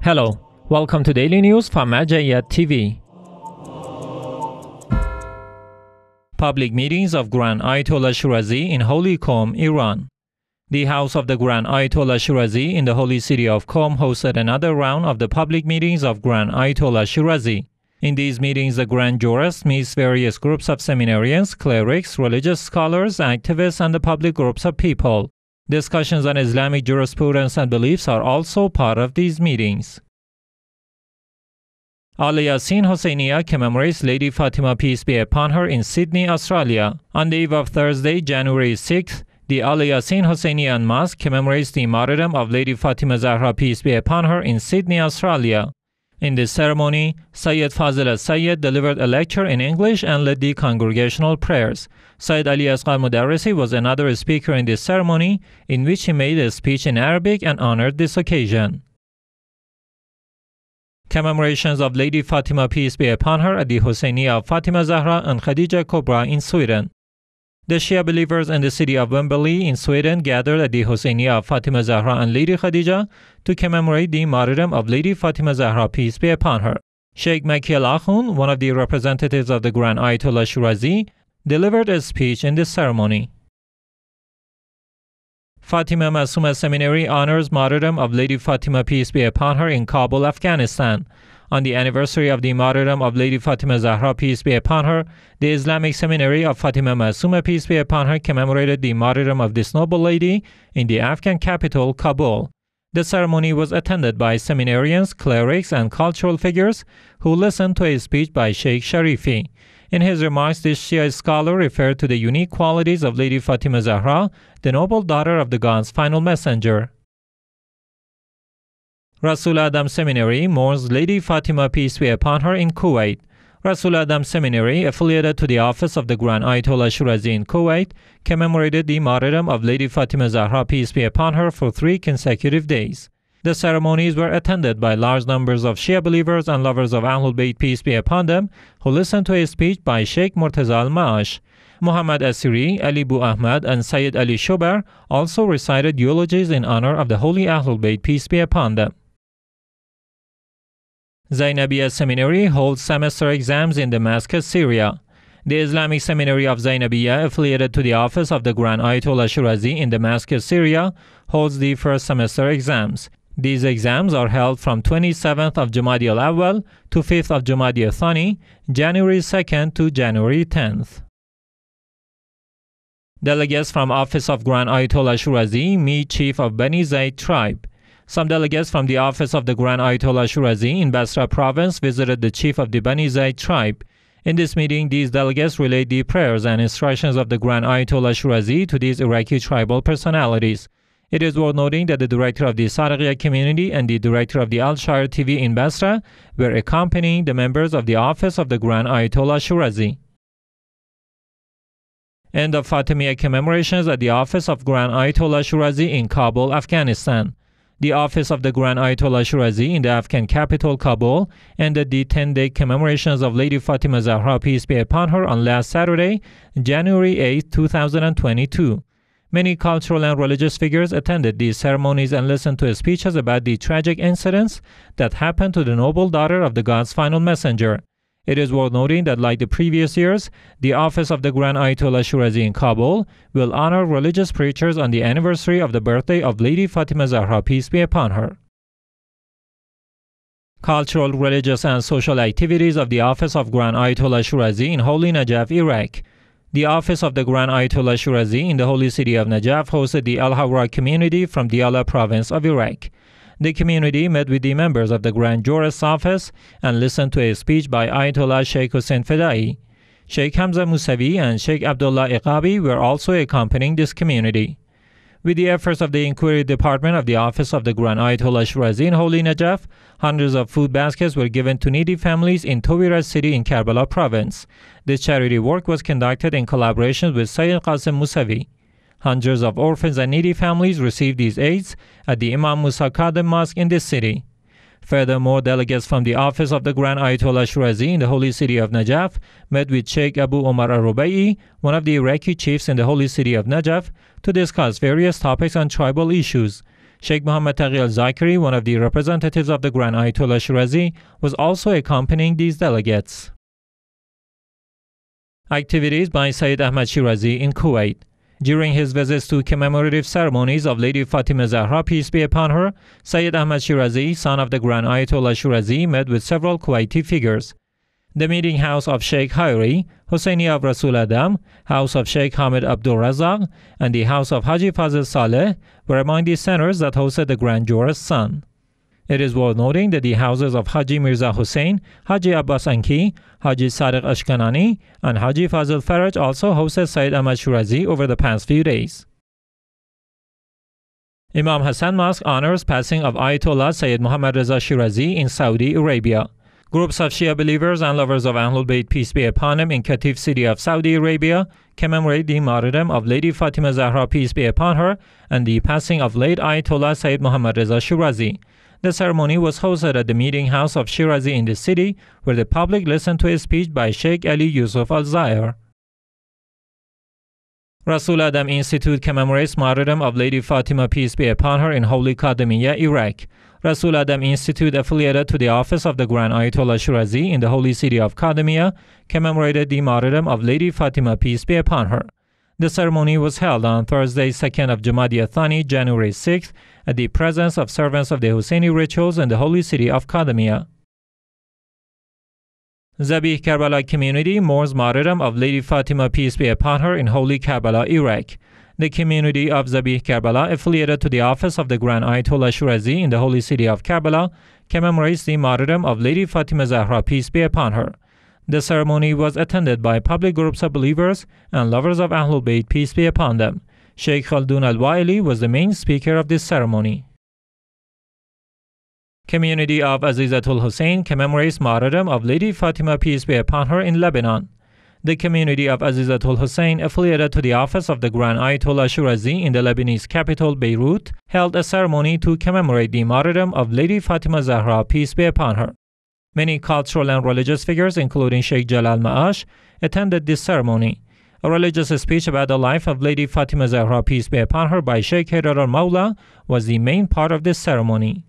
Hello, welcome to Daily News from Majayat TV. Public meetings of Grand Ayatollah Shirazi in Holy Qom, Iran. The house of the Grand Ayatollah Shirazi in the holy city of Qom hosted another round of the public meetings of Grand Ayatollah Shirazi. In these meetings, the Grand Jurist meets various groups of seminarians, clerics, religious scholars, activists, and the public groups of people. Discussions on Islamic jurisprudence and beliefs are also part of these meetings. Yaseen Husayniya commemorates Lady Fatima, peace be upon her, in Sydney, Australia. On the eve of Thursday, January 6th, the Yaseen Husayniya Mosque commemorates the martyrdom of Lady Fatima Zahra, peace be upon her, in Sydney, Australia. In this ceremony, Sayyid Fazil al-Sayyid delivered a lecture in English and led the congregational prayers. Sayyid Ali Asghar Mudarrisi was another speaker in this ceremony, in which he made a speech in Arabic and honored this occasion. Commemorations of Lady Fatima, peace be upon her, at the Husayniya of Fatima Zahra and Khadija Kobra in Sweden. The Shia believers in the city of Wembley in Sweden gathered at the Husayniya of Fatima Zahra and Lady Khadija to commemorate the martyrdom of Lady Fatima Zahra, peace be upon her. Sheikh Makki al-Akhund, one of the representatives of the Grand Ayatollah Shirazi, delivered a speech in this ceremony. Fatima Masoumeh Seminary honors martyrdom of Lady Fatima, peace be upon her, in Kabul, Afghanistan. On the anniversary of the martyrdom of Lady Fatima Zahra, peace be upon her, the Islamic Seminary of Fatima Masoumeh, peace be upon her, commemorated the martyrdom of this noble lady in the Afghan capital, Kabul. The ceremony was attended by seminarians, clerics, and cultural figures who listened to a speech by Sheikh Sharifi. In his remarks, this Shia scholar referred to the unique qualities of Lady Fatima Zahra, the noble daughter of the God's final messenger. Rasul Adham Seminary mourns Lady Fatima, peace be upon her, in Kuwait. Rasul Adham Seminary, affiliated to the office of the Grand Ayatollah Shirazi in Kuwait, commemorated the martyrdom of Lady Fatima Zahra, peace be upon her, for 3 consecutive days. The ceremonies were attended by large numbers of Shia believers and lovers of Ahlul Bayt, peace be upon them, who listened to a speech by Sheikh Murtaza al-Maash. Muhammad Asiri, Ali Bu Ahmed, and Sayyid Ali Shubar also recited eulogies in honor of the holy Ahlul Bayt, peace be upon them. Zainabiya Seminary holds semester exams in Damascus, Syria. The Islamic Seminary of Zainabiya, affiliated to the office of the Grand Ayatollah Shirazi in Damascus, Syria, holds the first semester exams. These exams are held from 27th of Jumada al-Awwal to 5th of Jumada Thani, January 2nd to January 10th. Delegates from office of Grand Ayatollah Shirazi meet chief of Bani-Zaid tribe. Some delegates from the office of the Grand Ayatollah Shirazi in Basra province visited the chief of the Bani-Zaid tribe. In this meeting, these delegates relayed the prayers and instructions of the Grand Ayatollah Shirazi to these Iraqi tribal personalities. It is worth noting that the director of the Saraqiya community and the director of the Al-Shire TV in Basra were accompanying the members of the office of the Grand Ayatollah Shirazi. End of Fatimiya commemorations at the office of Grand Ayatollah Shirazi in Kabul, Afghanistan. The office of the Grand Ayatollah Shirazi in the Afghan capital, Kabul, ended the 10-day commemorations of Lady Fatima Zahra, peace be upon her, on last Saturday, January 8, 2022. Many cultural and religious figures attended these ceremonies and listened to speeches about the tragic incidents that happened to the noble daughter of the God's final messenger. It is worth noting that, like the previous years, the office of the Grand Ayatollah Shirazi in Kabul will honor religious preachers on the anniversary of the birthday of Lady Fatima Zahra, peace be upon her. Cultural, religious, and social activities of the office of Grand Ayatollah Shirazi in Holy Najaf, Iraq. The office of the Grand Ayatollah Shirazi in the holy city of Najaf hosted the Al-Hawra community from Diyala province of Iraq. The community met with the members of the Grand Jurist's office and listened to a speech by Ayatollah Sheikh Hussein Fedai. Sheikh Hamza Musavi and Sheikh Abdullah Iqabi were also accompanying this community. With the efforts of the Inquiry Department of the Office of the Grand Ayatollah Shirazi in Holy Najaf, hundreds of food baskets were given to needy families in Tawira city in Karbala province. This charity work was conducted in collaboration with Sayyid Qasim Musavi. Hundreds of orphans and needy families received these aids at the Imam Musa Kadem Mosque in this city. Furthermore, delegates from the office of the Grand Ayatollah Shirazi in the holy city of Najaf met with Sheikh Abu Omar al-Rubai, one of the Iraqi chiefs in the holy city of Najaf, to discuss various topics on tribal issues. Sheikh Mohammed Taghi al-Zakari, one of the representatives of the Grand Ayatollah Shirazi, was also accompanying these delegates. Activities by Sayyid Ahmed Shirazi in Kuwait. During his visits to commemorative ceremonies of Lady Fatima Zahra, peace be upon her, Sayyid Ahmed Shirazi, son of the Grand Ayatollah Shirazi, met with several Kuwaiti figures. The meeting house of Sheikh Khairi, Husayniya of Rasul Adham, house of Sheikh Hamid Abdul Razak, and the house of Haji Fazil Saleh were among the centers that hosted the Grand Juror's son. It is worth noting that the houses of Haji Mirza Hussain, Haji Abbas Anki, Haji Sadiq Ashkanani, and Haji Fazil Faraj also hosted Sayyid Ahmed Shirazi over the past few days. Imam Hassan Mosque honors passing of Ayatollah Sayyid Muhammad Reza Shirazi in Saudi Arabia. Groups of Shia believers and lovers of Ahlul Bayt, peace be upon him, in Qatif city of Saudi Arabia commemorate the martyrdom of Lady Fatima Zahra, peace be upon her, and the passing of late Ayatollah Sayyid Muhammad Reza Shirazi. The ceremony was hosted at the meeting house of Shirazi in the city, where the public listened to a speech by Sheikh Ali Yusuf al-Zahir. Rasul Adham Institute commemorates martyrdom of Lady Fatima, peace be upon her, in Holy Khadimiya, Iraq. Rasul Adham Institute, affiliated to the office of the Grand Ayatollah Shirazi in the holy city of Khadimiya, commemorated the martyrdom of Lady Fatima, peace be upon her. The ceremony was held on Thursday, 2nd of Jumada Thani, January 6th, at the presence of servants of the Husayni rituals in the holy city of Khadimiya. Zabih Karbala community mourns martyrdom of Lady Fatima, peace be upon her, in holy Karbala, Iraq. The community of Zabih Karbala, affiliated to the office of the Grand Ayatollah Shirazi in the holy city of Karbala, commemorates the martyrdom of Lady Fatima Zahra, peace be upon her. The ceremony was attended by public groups of believers and lovers of Ahlul Bayt, peace be upon them. Sheikh Khaldun al-Waili was the main speaker of this ceremony. Community of Azizatul Hussein commemorates martyrdom of Lady Fatima, peace be upon her, in Lebanon. The community of Azizatul Hussein, affiliated to the office of the Grand Ayatollah Shirazi in the Lebanese capital Beirut, held a ceremony to commemorate the martyrdom of Lady Fatima Zahra, peace be upon her. Many cultural and religious figures, including Sheikh Jalal Ma'ash, attended this ceremony. A religious speech about the life of Lady Fatima Zahra, peace be upon her, by Sheikh Haidar al-Mawla was the main part of this ceremony.